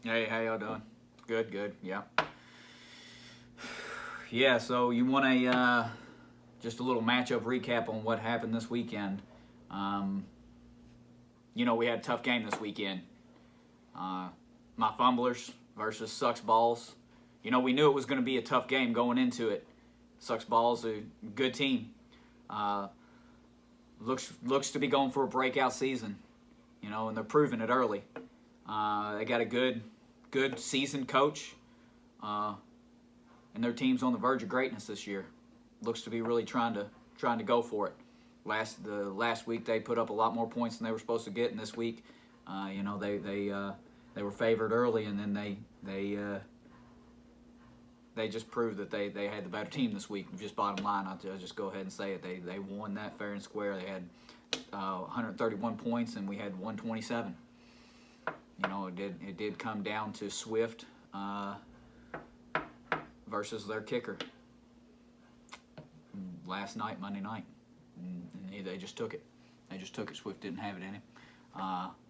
Hey, how y'all doing? Good, good. Yeah. Yeah, so you want just a little matchup recap on what happened this weekend. Um, we had a tough game this weekend. Uh, my Fumblers versus Sucks Balls. We knew it was going to be a tough game going into it. Sucks Balls, a good team. Uh, looks to be going for a breakout season. And they're proving it early. They got a good seasoned coach. Uh, and their team's on the verge of greatness this year. Looks to be really trying to go for it. Last week they put up a lot more points than they were supposed to get, and this week, they were favored early, and then they just proved that they had the better team this week. Just bottom line, I'll just go ahead and say it. They won that fair and square. They had 131 points, and we had 127. It did come down to Swift versus their kicker last night, Monday night, and they just took it. They just took it. Swift didn't have it in him.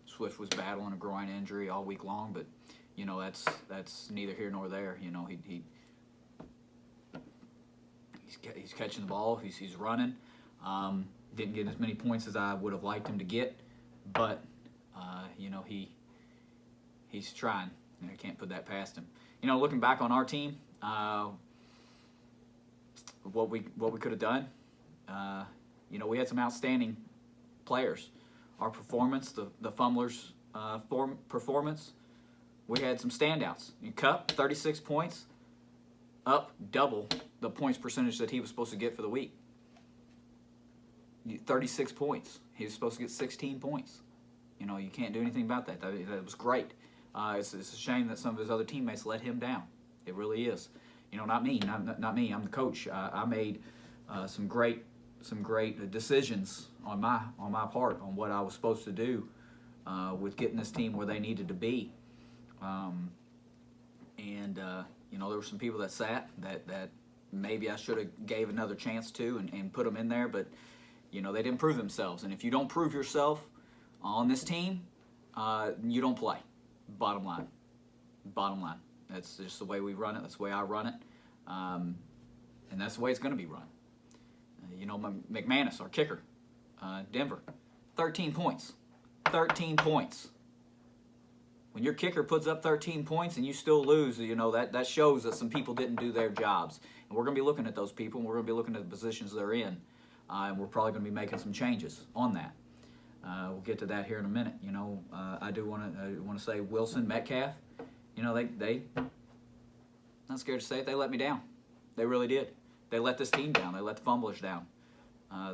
Swift was battling a groin injury all week long, but that's neither here nor there. He's catching the ball. He's running. Didn't get as many points as I would have liked him to get, but he's trying. I can't put that past him. Looking back on our team, what we could have done. We had some outstanding players. Our performance, the Fumblers' performance, we had some standouts. Cup, 36 points, up double the points percentage that he was supposed to get for the week. 36 points. He was supposed to get 16 points. You can't do anything about that. That was great. It's a shame that some of his other teammates let him down. It really is. Not me. Not me. I'm the coach. I made some great decisions on my part on what I was supposed to do with getting this team where they needed to be. There were some people that sat that maybe I should have gave another chance to and put them in there, but they didn't prove themselves. And if you don't prove yourself on this team, you don't play. Bottom line. That's just the way we run it. That's the way I run it. And that's the way it's going to be run. McManus, our kicker, Denver, 13 points. 13 points. When your kicker puts up 13 points and you still lose, that shows that some people didn't do their jobs. And we're going to be looking at those people, and we're going to be looking at the positions they're in. And we're probably going to be making some changes on that. We'll get to that here in a minute. I do want to say Wilson, Metcalf. They not scared to say it. They let me down. They really did. They let this team down. They let the Fumblers down.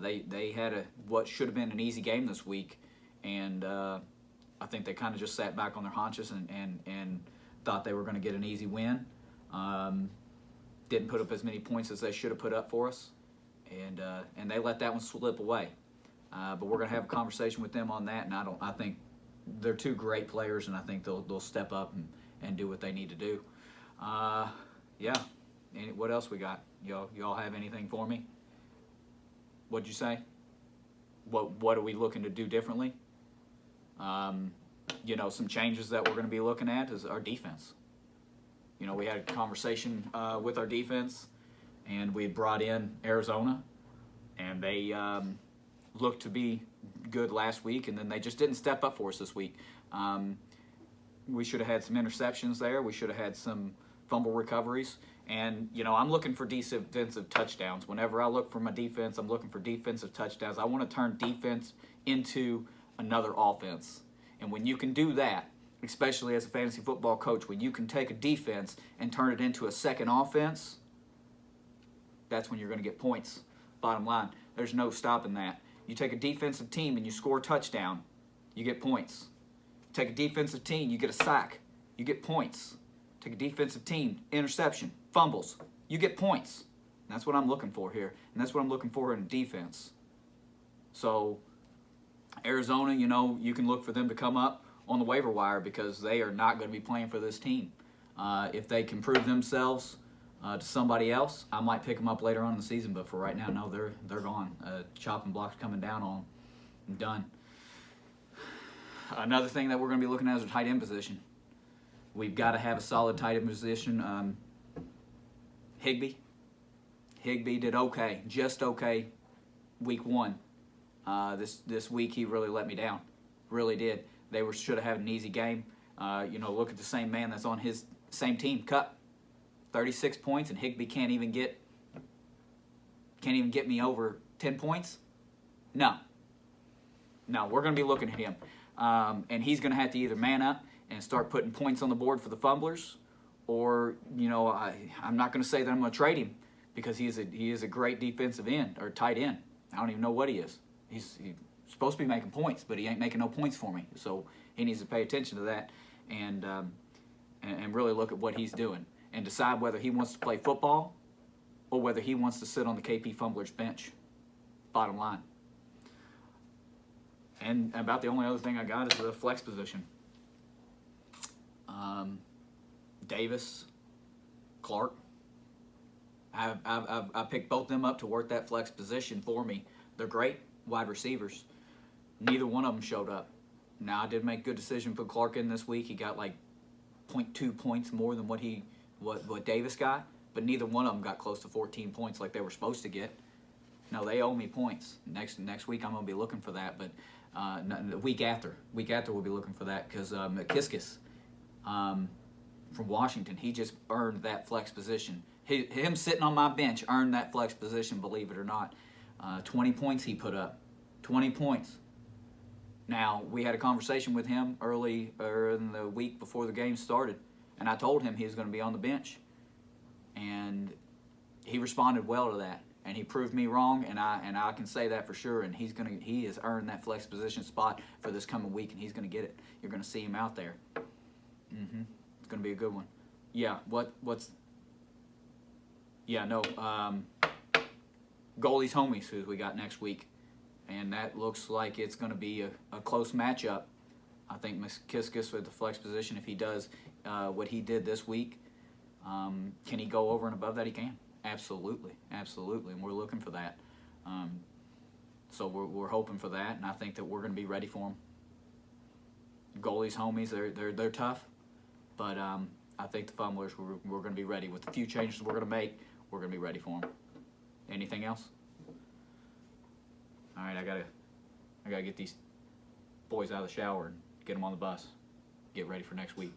They had what should have been an easy game this week, and I think they kind of just sat back on their haunches and thought they were going to get an easy win. Didn't put up as many points as they should have put up for us, and they let that one slip away. But we're going to have a conversation with them on that, and I think they're two great players, and I think they'll step up and do what they need to do. Yeah. What else we got? Y'all have anything for me? What'd you say? What are we looking to do differently? Some changes that we're going to be looking at is our defense. We had a conversation with our defense, and we had brought in Arizona, and they looked to be good last week, and then they just didn't step up for us this week. We should have had some interceptions there. We should have had some fumble recoveries. And, I'm looking for defensive touchdowns. Whenever I look for my defense, I'm looking for defensive touchdowns. I want to turn defense into another offense. And when you can do that, especially as a fantasy football coach, when you can take a defense and turn it into a second offense, that's when you're going to get points. Bottom line, there's no stopping that. You take a defensive team and you score a touchdown, you get points. Take a defensive team, you get a sack, you get points. Take a defensive team, interception, fumbles, you get points. And that's what I'm looking for here. And that's what I'm looking for in a defense. So, Arizona, you can look for them to come up on the waiver wire because they are not going to be playing for this team. If they can prove themselves to somebody else, I might pick them up later on in the season. But for right now, no, they're gone. Chopping blocks coming down on them. I'm done. Another thing that we're going to be looking at is a tight end position. We've got to have a solid tight end position. Higbee did okay, just okay, week 1. This week he really let me down, really did. They should have had an easy game. Look at the same man that's on his same team, Cup, 36 points, and Higbee can't even get me over 10 points. No, we're going to be looking at him, and he's going to have to either man up and start putting points on the board for the Fumblers, or I'm not going to say that I'm going to trade him, because he is a great defensive end or tight end. I don't even know what he is. He's supposed to be making points, but he ain't making no points for me. So he needs to pay attention to that and really look at what he's doing and decide whether he wants to play football or whether he wants to sit on the KP Fumblers bench. Bottom line. And about the only other thing I got is the flex position. Davis, Clark. I picked both them up to work that flex position for me. They're great wide receivers. Neither one of them showed up. Now, I did make a good decision to put Clark in this week. He got like 0.2 points more than what Davis got, but neither one of them got close to 14 points like they were supposed to get. No, they owe me points. Next week I'm going to be looking for that, but the week after we'll be looking for that, because Kiskis from Washington, he just earned that flex position. Him sitting on my bench earned that flex position, believe it or not. 20 points he put up. 20 points. Now, we had a conversation with him early in the week before the game started, and I told him he was going to be on the bench. And he responded well to that. And he proved me wrong, and I can say that for sure. And he has earned that flex position spot for this coming week, and he's going to get it. You're going to see him out there. It's going to be a good one. Yeah, goalies homies who we got next week, and that looks like it's going to be a close matchup. I think Kiskis with the flex position, if he does what he did this week, can he go over and above that? He can. Absolutely, and we're looking for that. So we're hoping for that, and I think that we're going to be ready for him. Goalies homies, they're tough, but I think the Fumblers, we're going to be ready. With the few changes we're going to make, we're going to be ready for them. Anything else? All right, I gotta get these boys out of the shower and get them on the bus. Get ready for next week.